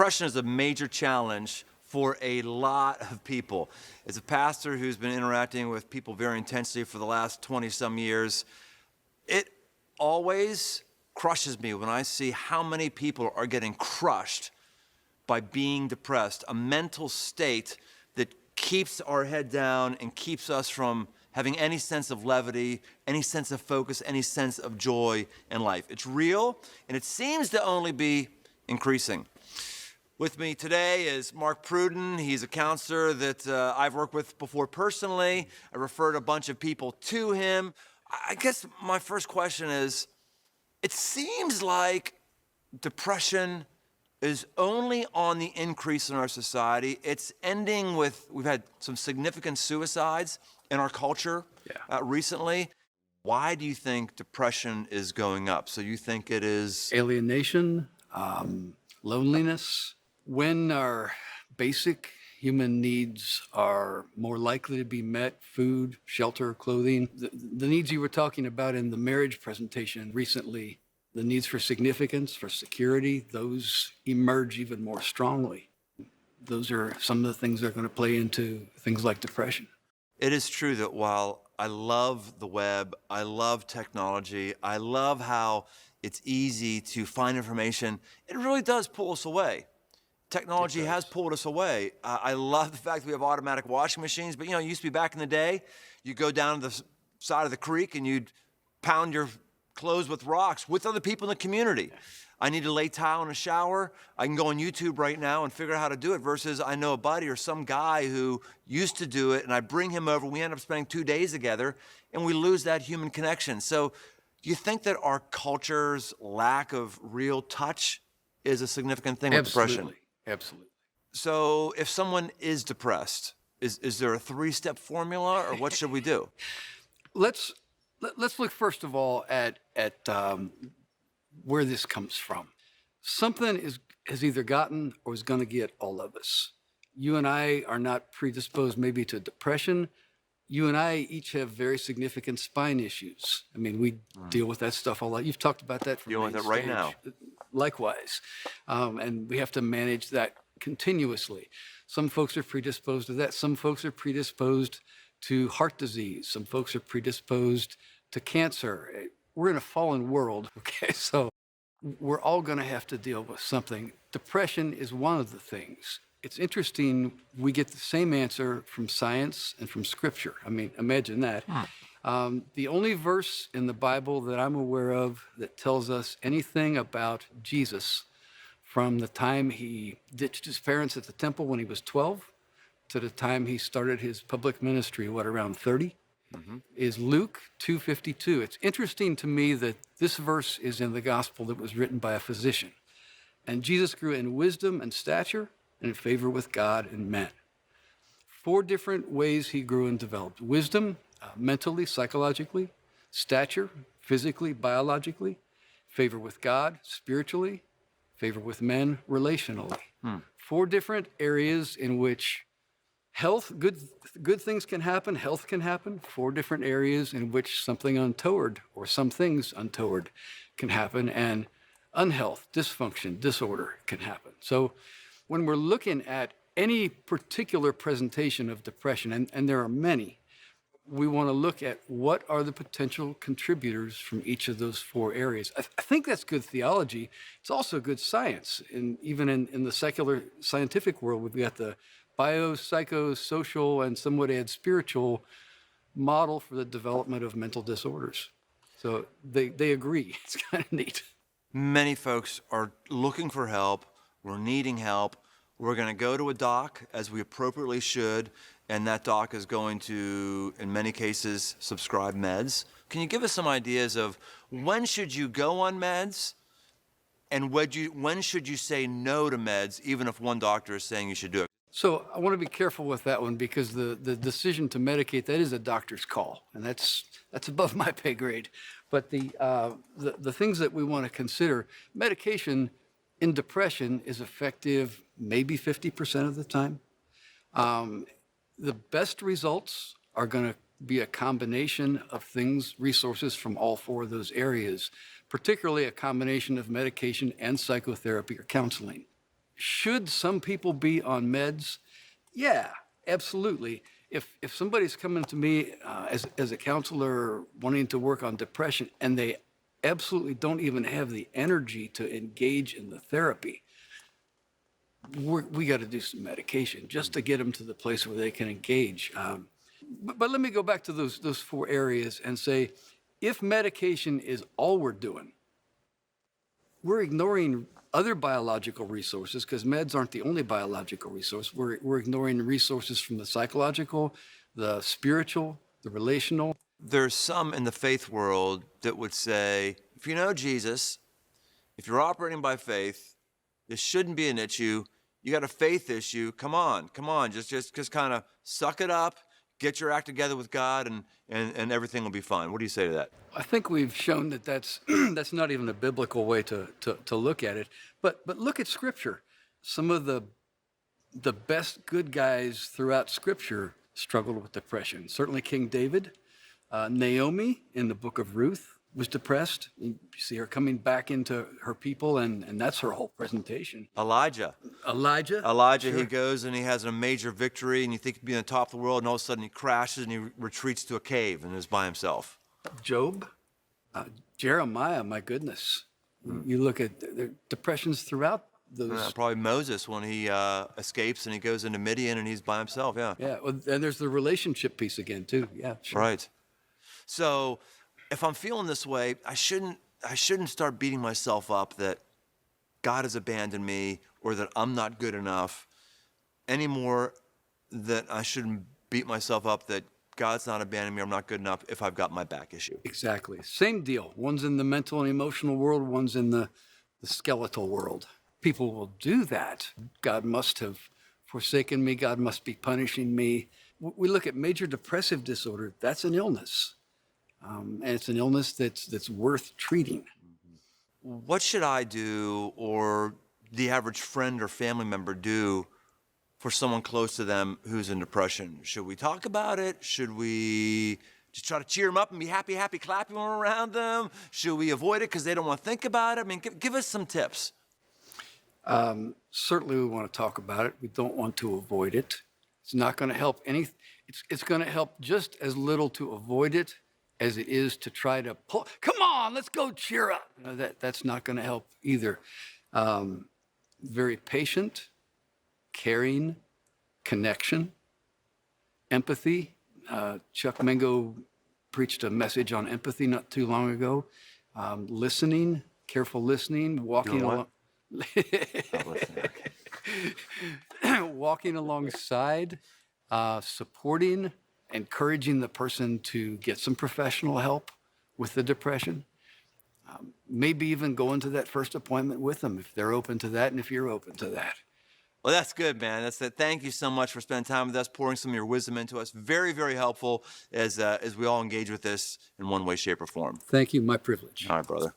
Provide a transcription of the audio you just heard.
Depression is a major challenge for a lot of people. As a pastor who's been interacting with people very intensely for the last 20-some years, it always crushes me when I see how many people are getting crushed by being depressed, a mental state that keeps our head down and keeps us from having any sense of levity, any sense of focus, any sense of joy in life. It's real, and it seems to only be increasing. With me today is Mark Pruden. He's a counselor that I've worked with before personally. I referred a bunch of people to him. I guess my first question is, it seems like depression is only on the increase in our society. It's ending with, we've had some significant suicides in our culture recently. Why do you think depression is going up? So you think it is? Alienation, loneliness. When our basic human needs are more likely to be met, food, shelter, clothing, the needs you were talking about in the marriage presentation recently, the needs for significance, for security, those emerge even more strongly. Those are some of the things that are going to play into things like depression. It is true that while I love the web, I love technology, I love how it's easy to find information, it really does pull us away. Technology has pulled us away. I love the fact that we have automatic washing machines, but it used to be back in the day, you go down to the side of the creek and you'd pound your clothes with rocks with other people in the community. I need to lay tile in a shower. I can go on YouTube right now and figure out how to do it versus I know a buddy or some guy who used to do it and I bring him over. We end up spending 2 days together and we lose that human connection. So do you think that our culture's lack of real touch is a significant thing with depression? Absolutely. So if someone is depressed, is there a 3-step formula or what should we do? Let's look first of all at where this comes from. Something has either gotten or is going to get all of us. You and I are not predisposed maybe to depression. You and I each have very significant spine issues. I mean, we deal with that stuff a lot. You've talked about that. Dealing with it right now. Likewise. And we have to manage that continuously. Some folks are predisposed to that. Some folks are predisposed to heart disease. Some folks are predisposed to cancer. We're in a fallen world, okay? So we're all going to have to deal with something. Depression is one of the things. It's interesting, we get the same answer from science and from Scripture. I mean, imagine that. The only verse in the Bible that I'm aware of that tells us anything about Jesus from the time he ditched his parents at the temple when he was 12 to the time he started his public ministry, around 30, is Luke 2:52. It's interesting to me that this verse is in the gospel that was written by a physician. And Jesus grew in wisdom and stature and in favor with God and men. 4 different ways he grew and developed. Wisdom, mentally, psychologically; stature, physically, biologically; favor with God, spiritually; favor with men, relationally. 4 different areas in which health, good things can happen, health can happen. 4 different areas in which something untoward or some things untoward can happen, and unhealth, dysfunction, disorder can happen. So when we're looking at any particular presentation of depression, and there are many, we want to look at what are the potential contributors from each of those 4 areas. I think that's good theology. It's also good science. And even in the secular scientific world, we've got the biopsychosocial and some would add spiritual model for the development of mental disorders. So they agree. It's kind of neat. Many folks are looking for help. We're needing help. We're going to go to a doc, as we appropriately should, and that doc is going to, in many cases, prescribe meds. Can you give us some ideas of when should you go on meds, and when should you say no to meds, even if one doctor is saying you should do it? So I want to be careful with that one because the decision to medicate, that is a doctor's call, and that's above my pay grade. But the things that we want to consider, medication in depression is effective maybe 50% of the time. The best results are going to be a combination of things, resources from all 4 of those areas, particularly a combination of medication and psychotherapy or counseling. Should some people be on meds? Yeah, absolutely. If somebody's coming to me as a counselor wanting to work on depression and they absolutely don't even have the energy to engage in the therapy, we got to do some medication just to get them to the place where they can engage. But let me go back to those four areas and say, if medication is all we're doing, we're ignoring other biological resources because meds aren't the only biological resource. We're ignoring resources from the psychological, the spiritual, the relational. There's some in the faith world that would say, if you know Jesus, if you're operating by faith, this shouldn't be an issue. You got a faith issue. Come on, just kind of suck it up, get your act together with God, and everything will be fine. What do you say to that? I think we've shown that that's not even a biblical way to look at it. But look at Scripture. Some of the best good guys throughout Scripture struggled with depression. Certainly King David, Naomi in the book of Ruth was depressed. You see her coming back into her people, and that's her whole presentation. Elijah, sure. He goes and he has a major victory, and you think he'd be on the top of the world, and all of a sudden he crashes and he retreats to a cave and is by himself. Job, Jeremiah, my goodness. You look at the depressions throughout those. Probably Moses when he escapes and he goes into Midian and he's by himself, yeah. Yeah, well, and there's the relationship piece again, too. Yeah, sure. Right. So if I'm feeling this way, I shouldn't start beating myself up that God has abandoned me or that I'm not good enough anymore. That I shouldn't beat myself up that God's not abandoning me, I'm not good enough if I've got my back issue. Exactly. Same deal. One's in the mental and emotional world, one's in the skeletal world. People will do that. God must have forsaken me. God must be punishing me. We look at major depressive disorder. That's an illness. And it's an illness that's worth treating. What should I do or the average friend or family member do for someone close to them who's in depression? Should we talk about it? Should we just try to cheer them up and be happy, clapping around them? Should we avoid it because they don't want to think about it? I mean, give us some tips. Certainly we want to talk about it. We don't want to avoid it. It's not going to help it's going to help just as little to avoid it as it is to try to pull, come on, let's go cheer up. That's not going to help either. Very patient, caring, connection, empathy. Chuck Mingo preached a message on empathy not too long ago. Listening, careful listening, walking along. Walking alongside, supporting, encouraging the person to get some professional help with the depression. Maybe even going to that first appointment with them if they're open to that and if you're open to that. Well, that's good, man. That's it. Thank you so much for spending time with us, pouring some of your wisdom into us. Very, very helpful as we all engage with this in one way, shape, or form. Thank you. My privilege. All right, brother.